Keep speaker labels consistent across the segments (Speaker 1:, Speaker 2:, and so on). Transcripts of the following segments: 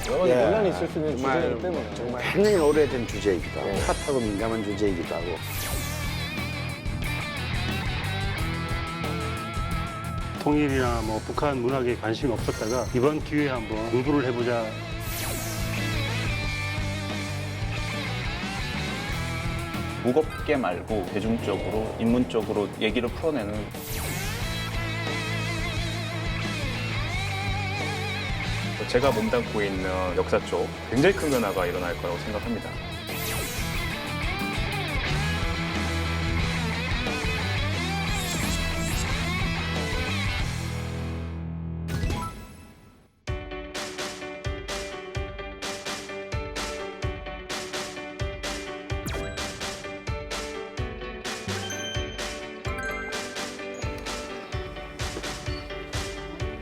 Speaker 1: 여러 가지
Speaker 2: 예.
Speaker 1: 논란이 있을 수 있는
Speaker 2: 정말,
Speaker 1: 주제이기 때문에.
Speaker 2: 정말 굉장히 오래된 주제이기도 하고 핫하고 민감한 주제이기도 하고
Speaker 3: 통일이나 뭐 북한 문학에 관심이 없었다가 이번 기회에 한번 공부를 해보자.
Speaker 4: 무겁게 말고 대중적으로 인문적으로 얘기를 풀어내는 제가 몸담고 있는 역사 쪽 굉장히 큰 변화가 일어날 거라고 생각합니다.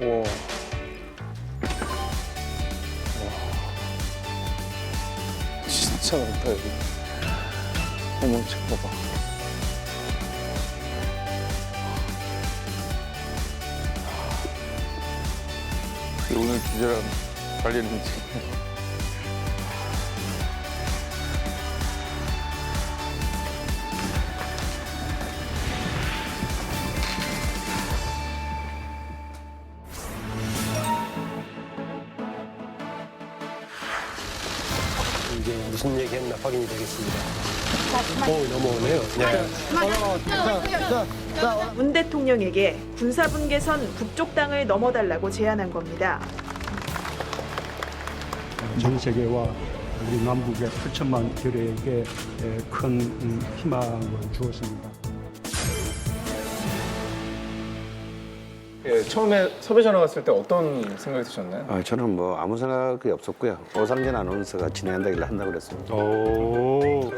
Speaker 1: 와. 진짜 많다 여기. 어머 책 봐봐. 오늘 주제랑 관련인지.
Speaker 3: 이제 무슨 얘기했나 확인이 되겠습니다. 넘어오네요. 네.
Speaker 5: 문 대통령에게 군사분계선 북쪽 땅을 넘어달라고 제안한 겁니다.
Speaker 6: 전 세계와 우리 남북의 8천만 결의에게 큰 희망을 주었습니다.
Speaker 1: 예, 처음에 섭외 전화 왔을 때 어떤 생각이 드셨나요?
Speaker 2: 저는 뭐 아무 생각이 없었고요. 오상진 아나운서가 진행한다길래 한다고 그랬습니다.
Speaker 3: 오.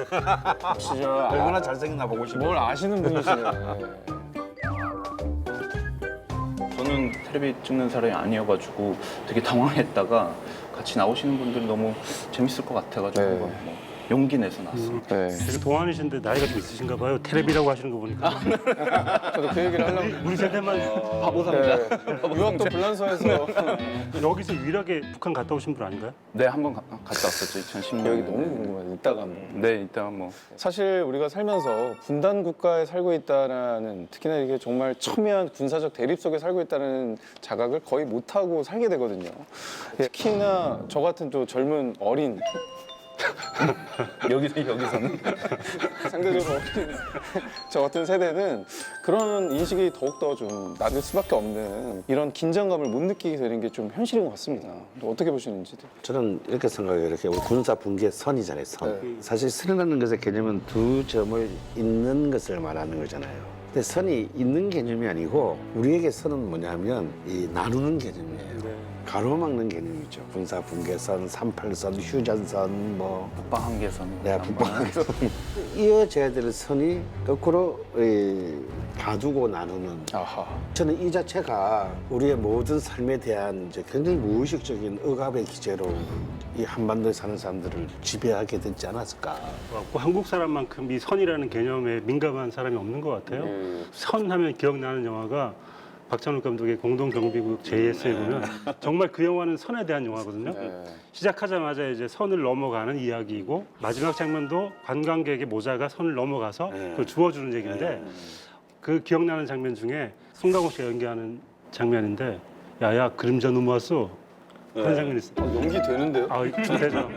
Speaker 1: 진짜
Speaker 2: 얼마나 잘생겼나 보고 싶어요.
Speaker 1: 뭘 아시는 분이시네.
Speaker 4: 저는 텔레비 찍는 사람이 아니어가지고 되게 당황했다가 같이 나오시는 분들이 너무 재밌을 것 같아가지고
Speaker 1: 네.
Speaker 4: 뭐 용기 내서 나왔습니다.
Speaker 1: 네.
Speaker 3: 되게 동안이신데 나이가 좀 있으신가 봐요. 텔레비라고 하시는 거 보니까.
Speaker 1: 저도 그 얘기를 하려고.
Speaker 3: 우리 세대만
Speaker 4: 바보 상자.
Speaker 1: 네. 유학도 불란서에서
Speaker 3: 여기서 유일하게 북한 갔다 오신 분 아닌가요?
Speaker 4: 네, 한 번 갔다 왔었죠. 2010년.
Speaker 1: 여기 너무 궁금해요. 이따가 한번.
Speaker 4: 네, 이따가 뭐.
Speaker 1: 사실 우리가 살면서 분단 국가에 살고 있다는 특히나 이게 정말 첨예한 군사적 대립 속에 살고 있다는 자각을 거의 못 하고 살게 되거든요. 특히나 저 같은 또 젊은 어린
Speaker 4: 여기서는.
Speaker 1: 상대적으로 어린 저 같은 세대는 그런 인식이 더욱더 좀 낮을 수밖에 없는 이런 긴장감을 못 느끼게 되는 게 좀 현실인 것 같습니다. 또 어떻게 보시는지.
Speaker 2: 저는 이렇게 생각해요. 이렇게 우리 군사 분계 선이잖아요. 선. 사실 선이라는 것의 개념은 두 점을 잇는 것을 말하는 거잖아요. 근데 선이 잇는 개념이 아니고 우리에게 선은 뭐냐면 이 나누는 개념이에요. 가로막는 개념이죠. 군사 분계선, 38선, 휴전선, 뭐
Speaker 4: 북방 한계선.
Speaker 2: 북방에서 이어져야 될 선이 거꾸로 봐두고 나누는.
Speaker 1: 아하.
Speaker 2: 저는 이 자체가 우리의 모든 삶에 대한 이제 굉장히 무의식적인 억압의 기제로 이 한반도에 사는 사람들을 지배하게 되지 않았을까.
Speaker 3: 한국 사람만큼 이 선이라는 개념에 민감한 사람이 없는 것 같아요. 선 하면 기억나는 영화가 박찬욱 감독의 공동경비구역 JS에 보면 정말 그 영화는 선에 대한 영화거든요. 시작하자마자 이제 선을 넘어가는 이야기이고 마지막 장면도 관광객의 모자가 선을 넘어가서 그걸 주워주는 얘기인데 그 기억나는 장면 중에 송강호 씨가 연기하는 장면인데 야야 그림자 너무 왔어 그런 장면이 있어요.
Speaker 1: 연기 되는데요?
Speaker 3: 좀 되죠.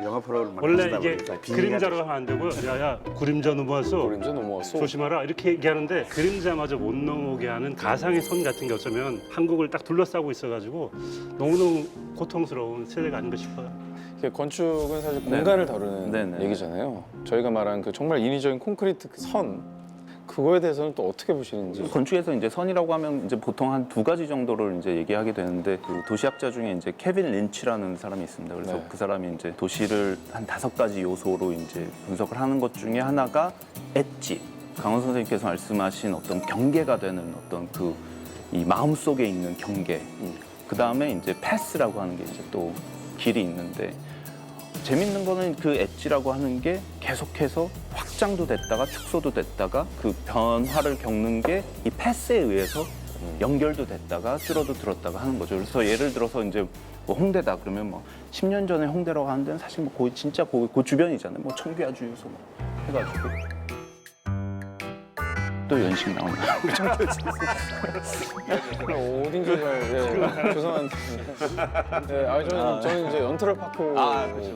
Speaker 2: 영화 프로그램을
Speaker 3: 원래
Speaker 2: 만들다
Speaker 3: 이게
Speaker 2: 보니까 비밀이
Speaker 3: 그림자로 하면 안 되고요. 야야 그림자 너무 왔어.
Speaker 1: 그림자 넘어왔어.
Speaker 3: 조심하라 이렇게 얘기하는데 그림자마저 못 넘어오게 하는 가상의 선 같은 게 어쩌면 한국을 딱 둘러싸고 있어가지고 너무너무 고통스러운 세대가 아닌가 싶어요.
Speaker 1: 건축은 사실 공간을 다루는
Speaker 4: 네네.
Speaker 1: 얘기잖아요. 저희가 말한 그 정말 인위적인 콘크리트 그 선 그거에 대해서는 또 어떻게 보시는지.
Speaker 4: 건축에서 이제 선이라고 하면 이제 보통 한 두 가지 정도를 이제 얘기하게 되는데 그 도시학자 중에 이제 케빈 린치라는 사람이 있습니다. 그래서
Speaker 1: 네.
Speaker 4: 그 사람이 이제 도시를 한 5가지 요소로 이제 분석을 하는 것 중에 하나가 엣지. 강원 선생님께서 말씀하신 어떤 경계가 되는 어떤 그 이 마음 속에 있는 경계. 그 다음에 이제 패스라고 하는 게 이제 또 길이 있는데. 재밌는 거는 그 엣지라고 하는 게 계속해서 확장도 됐다가 축소도 됐다가 그 변화를 겪는 게 이 패스에 의해서 연결도 됐다가 줄어도 들었다가 하는 거죠. 그래서 예를 들어서 이제 뭐 홍대다 그러면 뭐 10년 전에 홍대라고 하는 데는 사실 뭐 거의 진짜 그 주변이잖아요. 뭐 청규화 주유소 뭐 해가지고 또 연식 나오나?
Speaker 1: 어딘지 잘 죄송한데. 저는 이제 연트럴파크까지.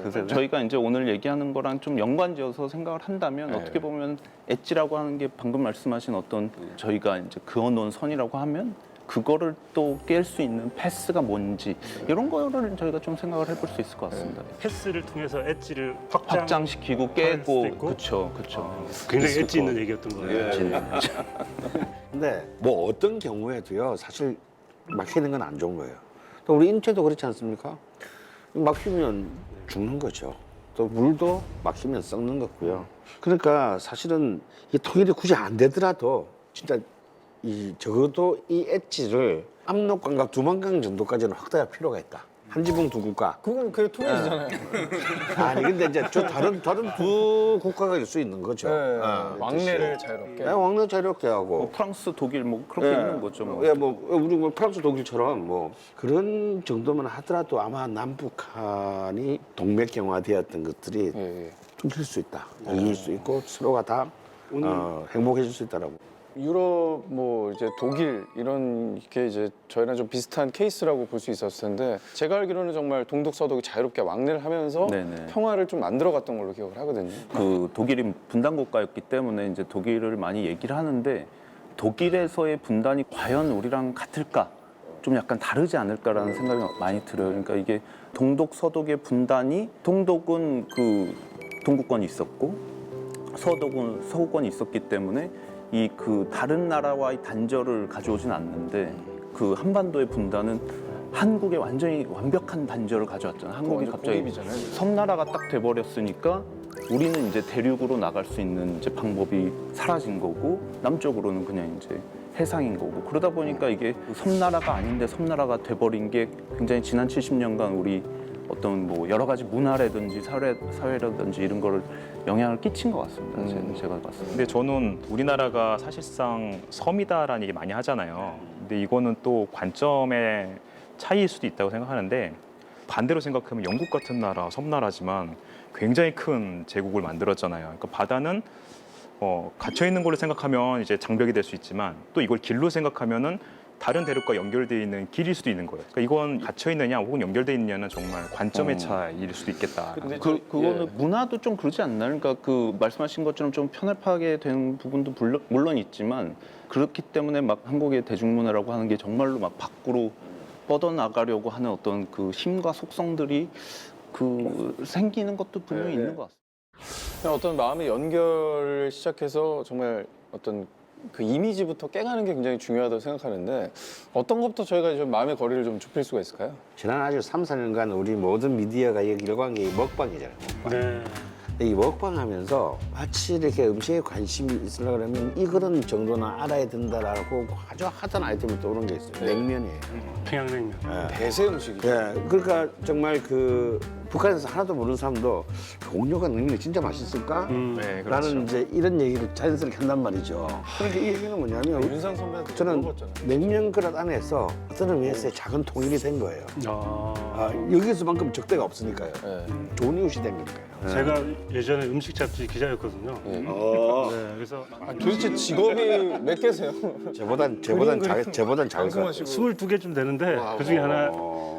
Speaker 4: 그래서 저희가 이제 오늘 얘기하는 거랑 좀 연관지어서 생각을 한다면 어떻게 보면 엣지라고 하는 게 방금 말씀하신 어떤 저희가 이제 그어놓은 선이라고 하면 그거를 또 깰 수 있는 패스가 뭔지 이런 거를 저희가 좀 생각을 해볼 수 있을 것 같습니다.
Speaker 3: 패스를 통해서 엣지를
Speaker 4: 확장시키고
Speaker 3: 수도
Speaker 4: 깨고
Speaker 3: 있고?
Speaker 4: 그렇죠, 그렇죠.
Speaker 3: 굉장히 엣지 있는 얘기였던 거예요.
Speaker 2: 근데 뭐 어떤 경우에도요 사실 막히는 건 안 좋은 거예요. 또 우리 인체도 그렇지 않습니까? 막히면 죽는 거죠. 또 물도 막히면 썩는 거고요. 그러니까 사실은 이 통일이 굳이 안 되더라도 진짜 적어도 이 엣지를 압록강과 두만강 정도까지는 확대할 필요가 있다. 한 지붕 두 국가.
Speaker 1: 그건 그게 통일이잖아요.
Speaker 2: 아니 근데 이제 저 다른 두 국가가 일 수 있는 거죠.
Speaker 1: 왕래를 자유롭게.
Speaker 2: 왕래 자유롭게 하고.
Speaker 4: 뭐 프랑스, 독일 뭐 그렇게 있는 거죠. 뭐.
Speaker 2: 예, 뭐 우리 뭐 프랑스, 독일처럼 뭐 그런 정도만 하더라도 아마 남북한이 동맥경화되었던 것들이 끊길 수 있다. 이길 수 있고 서로가 다 행복해질 수 있다라고.
Speaker 1: 유럽 뭐 이제 독일 이런 게 이제 저희랑 좀 비슷한 케이스라고 볼 수 있었을 텐데 제가 알기로는 정말 동독 서독이 자유롭게 왕래를 하면서
Speaker 4: 네네.
Speaker 1: 평화를 좀 만들어갔던 걸로 기억을 하거든요.
Speaker 4: 그 독일이 분단 국가였기 때문에 이제 독일을 많이 얘기를 하는데 독일에서의 분단이 과연 우리랑 같을까? 좀 약간 다르지 않을까라는 생각이 많이 들어요. 그러니까 이게 동독 서독의 분단이 동독은 그 동구권이 있었고 서독은 서구권이 있었기 때문에 이 그 다른 나라와의 단절을 가져오진 않는데 그 한반도의 분단은 한국의 완전히 완벽한 단절을 가져왔잖아요. 한국이
Speaker 1: 완전
Speaker 4: 갑자기
Speaker 1: 고립이잖아요.
Speaker 4: 섬나라가 딱 돼버렸으니까 우리는 이제 대륙으로 나갈 수 있는 이제 방법이 사라진 거고 남쪽으로는 그냥 이제 해상인 거고 그러다 보니까 이게 섬나라가 아닌데 섬나라가 돼버린 게 굉장히 지난 70년간 우리 어떤 뭐 여러 가지 문화라든지 사회라든지 이런 거를 영향을 끼친 것 같습니다. 제가 봤을 때.
Speaker 7: 근데 저는 우리나라가 사실상 섬이다라는 얘기 많이 하잖아요. 근데 이거는 또 관점의 차이일 수도 있다고 생각하는데 반대로 생각하면 영국 같은 나라, 섬나라지만 굉장히 큰 제국을 만들었잖아요. 그러니까 바다는 갇혀 있는 걸로 생각하면 이제 장벽이 될 수 있지만 또 이걸 길로 생각하면은 다른 대륙과 연결되어 있는 길일 수도 있는 거예요. 그러니까 이건 갇혀 있느냐 혹은 연결되어 있느냐는 정말 관점의 차이일 수도 있겠다.
Speaker 1: 근데
Speaker 4: 그거는 문화도 좀 그러지 않나요? 그러니까 그 말씀하신 것처럼 좀 편협하게 되는 부분도 물론 있지만 그렇기 때문에 막 한국의 대중문화라고 하는 게 정말로 막 밖으로 뻗어나가려고 하는 어떤 그 힘과 속성들이 그 생기는 것도 분명히 있는 것 같습니다.
Speaker 1: 그냥 어떤 마음의 연결을 시작해서 정말 어떤 그 이미지부터 깨가는 게 굉장히 중요하다고 생각하는데 어떤 것부터 저희가 좀 마음의 거리를 좀 좁힐 수가 있을까요?
Speaker 2: 지난 아주 3, 4년간 우리 모든 미디어가 얘기를 한 게 먹방이잖아요. 먹방.
Speaker 3: 네.
Speaker 2: 이 먹방하면서 마치 이렇게 음식에 관심이 있으려고 그러면 이 그런 정도는 알아야 된다라고 아주 핫한 아이템이 떠오르는 게 있어요. 냉면이에요.
Speaker 3: 평양냉면.
Speaker 1: 대세 음식이죠.
Speaker 2: 예, 그러니까 정말 그 북한에서 하나도 모르는 사람도 공룡과 냉면이 진짜 맛있을까?
Speaker 7: 네, 그렇죠.
Speaker 2: 라는 이제 이런 얘기를 자연스럽게 한단 말이죠. 그러니까 이 얘기는 뭐냐면
Speaker 1: 윤상 선배한테
Speaker 2: 저는
Speaker 1: 물어봤잖아요.
Speaker 2: 냉면 그릇 안에서 어떤 의미에서의 작은 통일이 된 거예요. 여기서만큼 적대가 없으니까요. 좋은 이웃이 된 거니까요.
Speaker 3: 제가 예전에 음식 잡지 기자였거든요. 네, 그래서
Speaker 1: 도대체 직업이 몇 개세요?
Speaker 2: 저보단 작을 거예요.
Speaker 1: 방송하시고
Speaker 3: 22개쯤 되는데 그 중에 하나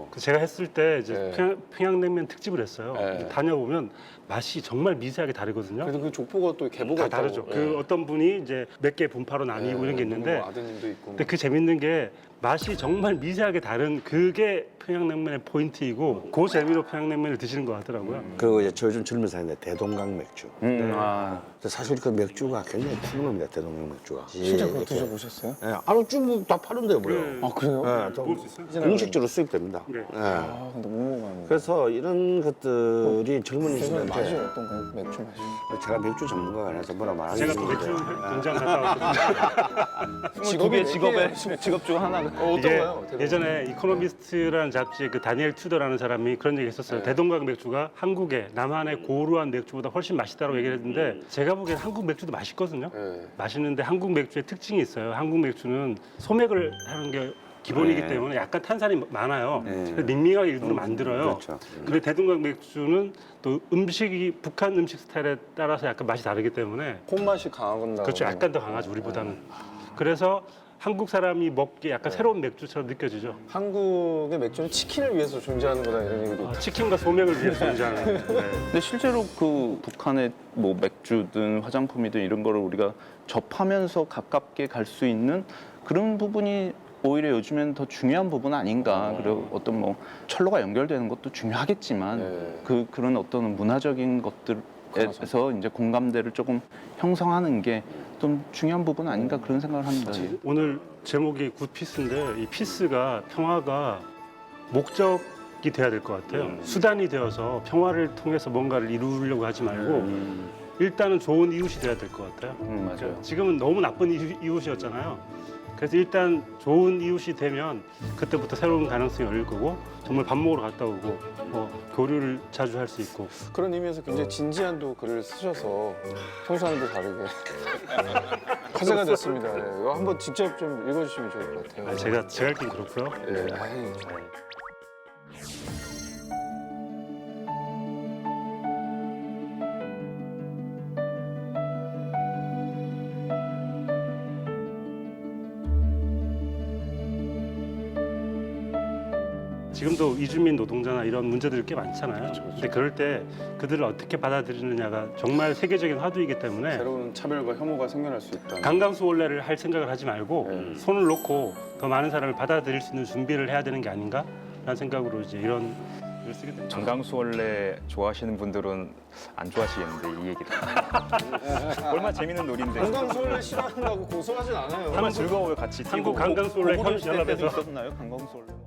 Speaker 3: 그 제가 했을 때 이제
Speaker 1: 네.
Speaker 3: 평양냉면 특집을 했어요.
Speaker 1: 네.
Speaker 3: 다녀보면 맛이 정말 미세하게 다르거든요.
Speaker 1: 그래도 그 족보가 또 개보가
Speaker 3: 다
Speaker 1: 있다고.
Speaker 3: 다르죠. 그 어떤 분이 이제 몇 개 분파로 나뉘고 이런 게 있는데
Speaker 1: 뭐 아드님도 있고.
Speaker 3: 근데 그 재밌는 게 맛이 정말 미세하게 다른 그게 평양냉면의 포인트이고 그 재미로 평양냉면을 드시는 것 같더라고요.
Speaker 2: 그리고 이제 저 요즘 젊은 사람인데 대동강 맥주.
Speaker 4: 아,
Speaker 2: 근데 사실 그 맥주가 굉장히 푸짐합니다. 대동강 맥주가.
Speaker 1: 진짜 그거 드셔보셨어요?
Speaker 2: 예, 아주 쭉다 파는데요, 뭐요?
Speaker 1: 아 그래요?
Speaker 2: 예, 또 공식적으로 수입됩니다.
Speaker 3: 네.
Speaker 2: 예.
Speaker 1: 아 근데 못 먹어봤는데.
Speaker 2: 그래서 이런 것들이
Speaker 1: 맛이
Speaker 2: 젊은이들한테
Speaker 1: 어떤 거? 맥주 맛이.
Speaker 2: 제가 맥주 전문가가 아니라서 뭐라
Speaker 3: 제가
Speaker 2: 말하겠습니다.
Speaker 3: 또 맥주 공장 갔다 왔거든요.
Speaker 4: 직업 중 하나가
Speaker 3: 이게
Speaker 1: 어떤가요?
Speaker 3: 예전에 이코노미스트라는 잡지에 그 다니엘 투더라는 사람이 그런 얘기 했었어요. 대동강 맥주가 한국의 남한의 고루한 맥주보다 훨씬 맛있다고 얘기를 했는데 제가 보기엔 한국 맥주도 맛있거든요. 맛있는데 한국 맥주의 특징이 있어요. 한국 맥주는 소맥을 하는 게 기본이기 때문에 약간 탄산이 많아요. 그래서 밍밍하게 일부러 만들어요.
Speaker 2: 그렇죠.
Speaker 3: 근데 대동강 맥주는 또 음식이 북한 음식 스타일에 따라서 약간 맛이 다르기 때문에
Speaker 1: 콩맛이 강하건다.
Speaker 3: 그렇죠. 약간 더 강하죠 우리보다는. 그래서 한국 사람이 먹기에 약간 새로운 맥주처럼 느껴지죠.
Speaker 1: 한국의 맥주는 치킨을 위해서 존재하는 거다 이런 얘기도.
Speaker 3: 치킨과 소맥을 위해서 존재하는. 네.
Speaker 4: 근데 실제로 그 북한의 뭐 맥주든 화장품이든 이런 거를 우리가 접하면서 가깝게 갈 수 있는 그런 부분이 오히려 요즘엔 더 중요한 부분 아닌가. 그리고 어떤 뭐 철로가 연결되는 것도 중요하겠지만 그런 어떤 문화적인 것들에서 이제 공감대를 조금 형성하는 게 좀 중요한 부분 아닌가 그런 생각을 합니다.
Speaker 3: 오늘 제목이 굿피스인데 이 피스가 평화가 목적이 돼야 될 것 같아요. 수단이 되어서 평화를 통해서 뭔가를 이루려고 하지 말고 일단은 좋은 이웃이 돼야 될 것 같아요.
Speaker 4: 맞아요.
Speaker 3: 지금은 너무 나쁜 이웃이었잖아요. 그래서 일단 좋은 이웃이 되면 그때부터 새로운 가능성이 열릴 거고 정말 밥 먹으러 갔다 오고 뭐 교류를 자주 할 수 있고
Speaker 1: 그런 의미에서 굉장히 진지한 또 글을 쓰셔서 평소와는 또 다르게 화제가 됐습니다. 네, 이거 한번 직접 좀 읽어주시면 좋을 것 같아요.
Speaker 3: 제가 읽긴 그렇고요.
Speaker 1: 네, 아이,
Speaker 3: 지금도 이주민 노동자나 이런 문제들이 꽤 많잖아요. 근데 그럴 때 그들을 어떻게 받아들이느냐가 정말 세계적인 화두이기 때문에
Speaker 1: 새로운 차별과 혐오가 생겨날 수 있다.
Speaker 3: 강강수월래를 할 생각을 하지 말고 손을 놓고 더 많은 사람을 받아들일 수 있는 준비를 해야 되는 게 아닌가라는 생각으로 이제 이런 글을 쓰게 됩니다.
Speaker 7: 정강수원래 좋아하시는 분들은 안 좋아하시겠는데 이 얘기를. 얼마나 재밌는 놀인데.
Speaker 1: 건강수원래 싫어한다고 고소하진 않아요.
Speaker 7: 얼마나 즐거워요 같이.
Speaker 3: 한국
Speaker 7: 뛰고.
Speaker 3: 강강수월래
Speaker 4: 고구려 시대 때도
Speaker 3: 연합에서
Speaker 4: 있었나요? 강강수월래.